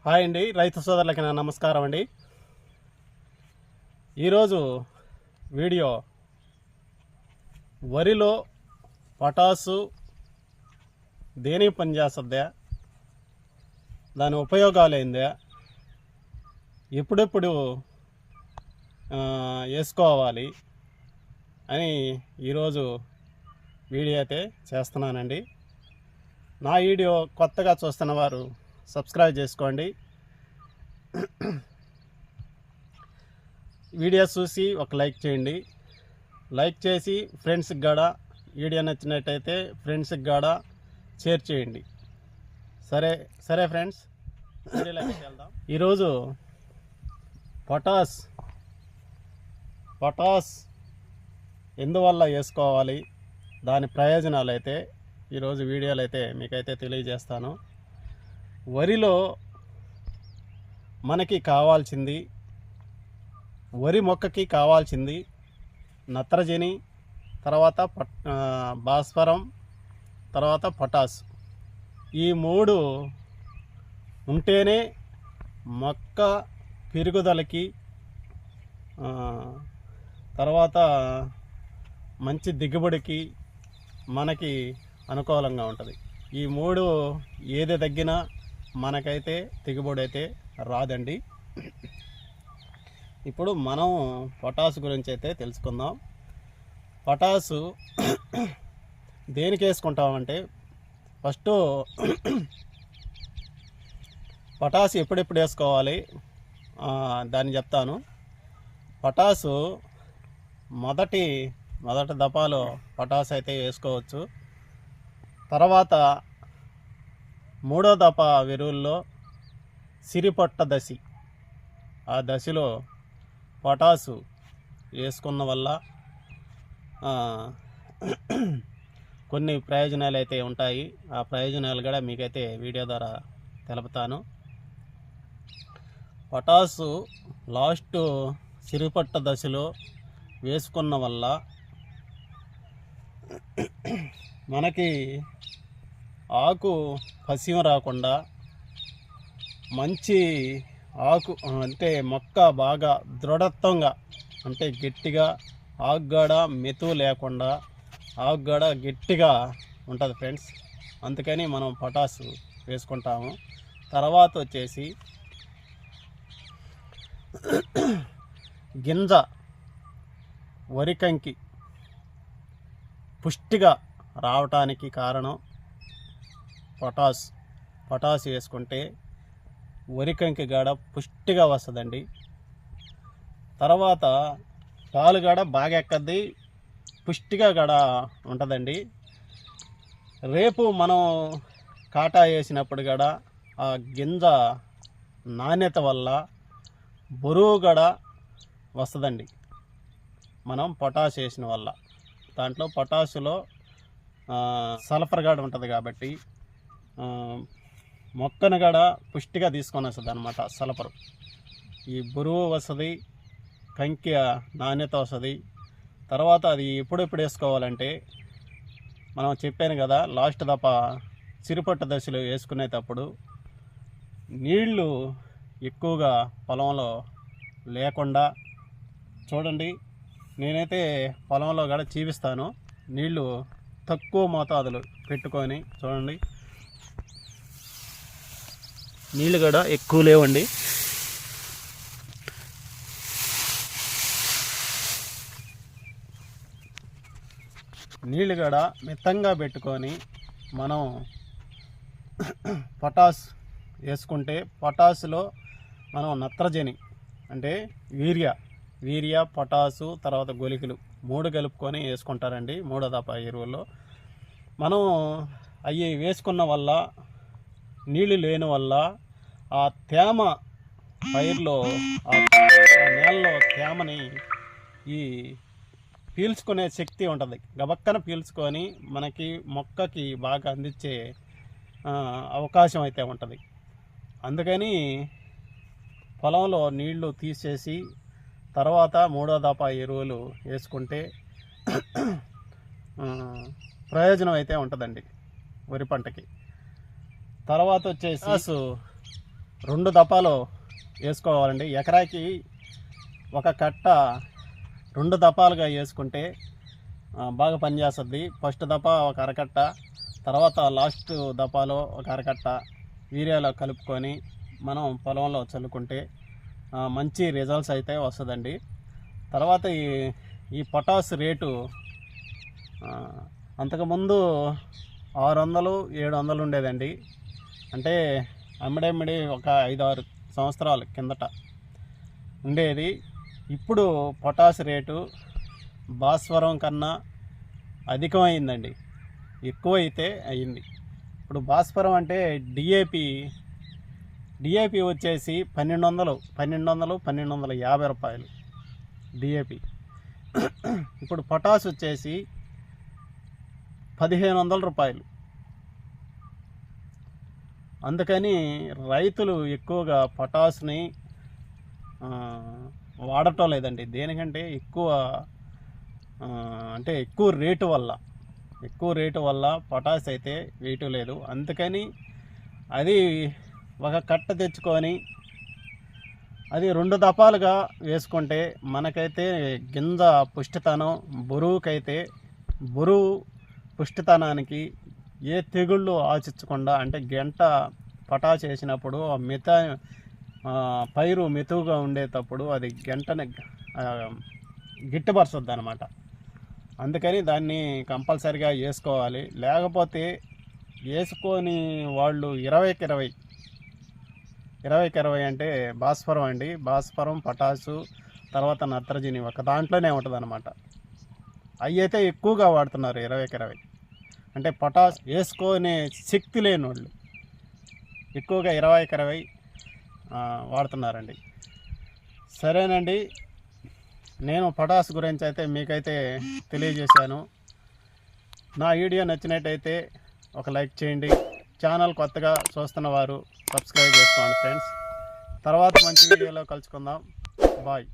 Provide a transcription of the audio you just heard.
Hi అండి, రైతు సోదరులకి నా నమస్కారం అండి. ఈరోజు వీడియో వరిలో పొటాసు దేనికి పనిచేస్తుందా, దాని ఉపయోగాలు ఏందా, ఎప్పుడెప్పుడు వేసుకోవాలి అని ఈరోజు వీడియో అయితే చేస్తున్నానండి. నా వీడియో కొత్తగా చూస్తున్న వారు సబ్స్క్రైబ్ చేసుకోండి. వీడియో చూసి ఒక లైక్ చేయండి. లైక్ చేసి ఫ్రెండ్స్కి కూడా వీడియో నచ్చినట్టయితే ఫ్రెండ్స్కి కూడా షేర్ చేయండి. సరే ఫ్రెండ్స్, వీడియోలోకి వెళ్దాం. ఈరోజు పొటాస్ ఎందువల్ల వేసుకోవాలి, దాని ప్రయోజనాలు అయితే ఈరోజు వీడియోలో అయితే మీకైతే తెలియజేస్తాను. వరిలో మనకి కావాల్సింది, వరి మొక్కకి కావాల్సింది నత్రజని, తర్వాత భాస్వరం, తర్వాత పొటాస్. ఈ మూడు ఉంటేనే మొక్క పెరుగుదలకి, తర్వాత మంచి దిగుబడికి మనకి అనుకూలంగా ఉంటుంది. ఈ మూడు ఏది తగ్గినా మనకైతే దిగుబడి అయితే రాదండి. ఇప్పుడు మనం పొటాసు గురించి అయితే తెలుసుకుందాం. పొటాసు దేనికి వేసుకుంటామంటే, ఫస్ట్ పొటాసు ఎప్పుడెప్పుడు వేసుకోవాలి దాన్ని చెప్తాను. పొటాసు మొదటి దపాలో పొటాసు అయితే వేసుకోవచ్చు. తర్వాత మూడో దప ఎరువుల్లో సిరిపొట్ట దశ, ఆ దశలో పొటాసు వేసుకున్న వల్ల కొన్ని ప్రయోజనాలు అయితే ఉంటాయి. ఆ ప్రయోజనాలు కూడా మీకైతే వీడియో ద్వారా తెలుపుతాను. పొటాసు లాస్ట్ సిరిపొట్ట దశలో వేసుకున్న వల్ల మనకి ఆకు పసిమ రాకుండా, మంచి ఆకు అంటే మొక్క బాగా దృఢత్వంగా, అంటే గట్టిగా, ఆకుగడ మెతువు లేకుండా ఆకుగడ గట్టిగా ఉంటుంది ఫ్రెండ్స్. అందుకని మనం పొటాసు వేసుకుంటాము. తర్వాత వచ్చేసి గింజ, వరికంకి పుష్టిగా రావటానికి కారణం పొటాస్ వేసుకుంటే వరికంకి గడ పుష్టిగా వస్తుందండి. తర్వాత పాలు గడ బాగా ఎక్కద్ది, పుష్టిగా గడ ఉంటుందండి. రేపు మనం కాటా వేసినప్పుడు గడ ఆ గింజ నాణ్యత వల్ల బరువు గడ వస్తుందండి. మనం పొటాస్ వేసిన వల్ల దాంట్లో పొటాసులో సల్ఫర్ గడ ఉంటుంది కాబట్టి మొక్కను గడ పుష్టిగా తీసుకొని వస్తుంది అన్నమాట సల్ఫర్. ఈ బరువు వస్తుంది, కంకి నాణ్యత వస్తుంది. తర్వాత అది ఎప్పుడెప్పుడు వేసుకోవాలంటే, మనం చెప్పాను కదా, లాస్ట్ దప సిరిపొట్ట దశలో వేసుకునేటప్పుడు నీళ్లు ఎక్కువగా పొలంలో లేకుండా చూడండి. నేనైతే పొలంలో కూడా చూపిస్తాను. నీళ్లు తక్కువ మోతాదులు పెట్టుకొని చూడండి. నీళ్ళు కూడా ఎక్కువ లేవండి. నీళ్ళు కూడా మితంగా పెట్టుకొని మనం పొటాస్ వేసుకుంటే, పొటాసులో మనం నత్రజని అంటే వీరియా, పొటాసు, తర్వాత గొలికలు 3 కలుపుకొని వేసుకుంటారండి. మూడో దప ఎరువుల్లో మనం అవి వేసుకున్న వల్ల, నీళ్ళు లేని వల్ల ఆ తేమ పైర్లో, ఆ నేలలో తేమని ఈ పీల్చుకునే శక్తి ఉంటుంది. గబక్కన పీల్చుకొని మనకి మొక్కకి బాగా అందించే అవకాశం అయితే ఉంటుంది. అందుకని పొలంలో నీళ్లు తీసేసి తర్వాత మూడో దప ఎరువులు వేసుకుంటే ప్రయోజనం అయితే ఉంటుందండి వరి పంటకి. తర్వాత వచ్చేసి 2 దపాలు వేసుకోవాలండి. ఎకరాకి ఒక కట్ట 2 దపాలుగా వేసుకుంటే బాగా పనిచేస్తుంది. ఫస్ట్ దప ఒక అరకట్ట, తర్వాత లాస్ట్ దపాలో ఒక అరకట్ట యూరియాలో కలుపుకొని మనం పొలంలో చల్లుకుంటే మంచి రిజల్ట్స్ అయితే వస్తుందండి. తర్వాత ఈ పొటాస్ రేటు అంతకుముందు 600-700 ఉండేదండి. అంటే అమ్మడెమ్మడి ఒక 5-6 సంవత్సరాల కిందట ఉండేది. ఇప్పుడు పొటాస్ రేటు భాస్వరం కన్నా అధికమైందండి, ఎక్కువైతే అయింది. ఇప్పుడు భాస్వరం అంటే డిఏపి వచ్చేసి 1250 రూపాయలు డిఏపి. ఇప్పుడు పొటాస్ వచ్చేసి 1500 రూపాయలు. అందుకని రైతులు ఎక్కువగా పొటాస్ని వాడటం లేదండి. దేనికంటే ఎక్కువ రేటు వల్ల పొటాస్ అయితే వేయటం లేదు. అందుకని అది ఒక కట్ట తెచ్చుకొని అది 2 దపాలుగా వేసుకుంటే మనకైతే గింజ పుష్టితనం, బరువు పుష్టితనానికి ఏ తెగుళ్ళు ఆశించకుండా, అంటే గంట పొటాష్ వేసినప్పుడు పైరు మెతువుగా ఉండేటప్పుడు అది గంటనే గిట్టుపరుస్తుంది అన్నమాట. అందుకని దాన్ని కంపల్సరిగా వేసుకోవాలి. లేకపోతే వేసుకొని వాళ్ళు 20-20 అంటే భాస్వరం అండి. భాస్వరం, పొటాసు, తర్వాత నత్రజని ఒక దాంట్లోనే ఉంటుంది అన్నమాట. అవి అయితే ఎక్కువగా వాడుతున్నారు 20-20. అంటే పొటాస్ వేసుకునే శక్తి లేని వాళ్ళు ఎక్కువగా 20-20 వాడుతున్నారండి. సరేనండి, నేను పొటాస్ గురించి అయితే మీకైతే తెలియజేశాను. నా వీడియో నచ్చినట్టయితే ఒక లైక్ చేయండి. ఛానల్ కొత్తగా చూస్తున్న వారు సబ్స్క్రైబ్ చేసుకోండి ఫ్రెండ్స్. తర్వాత మంచి వీడియోలో కలుసుకుందాం. బాయ్.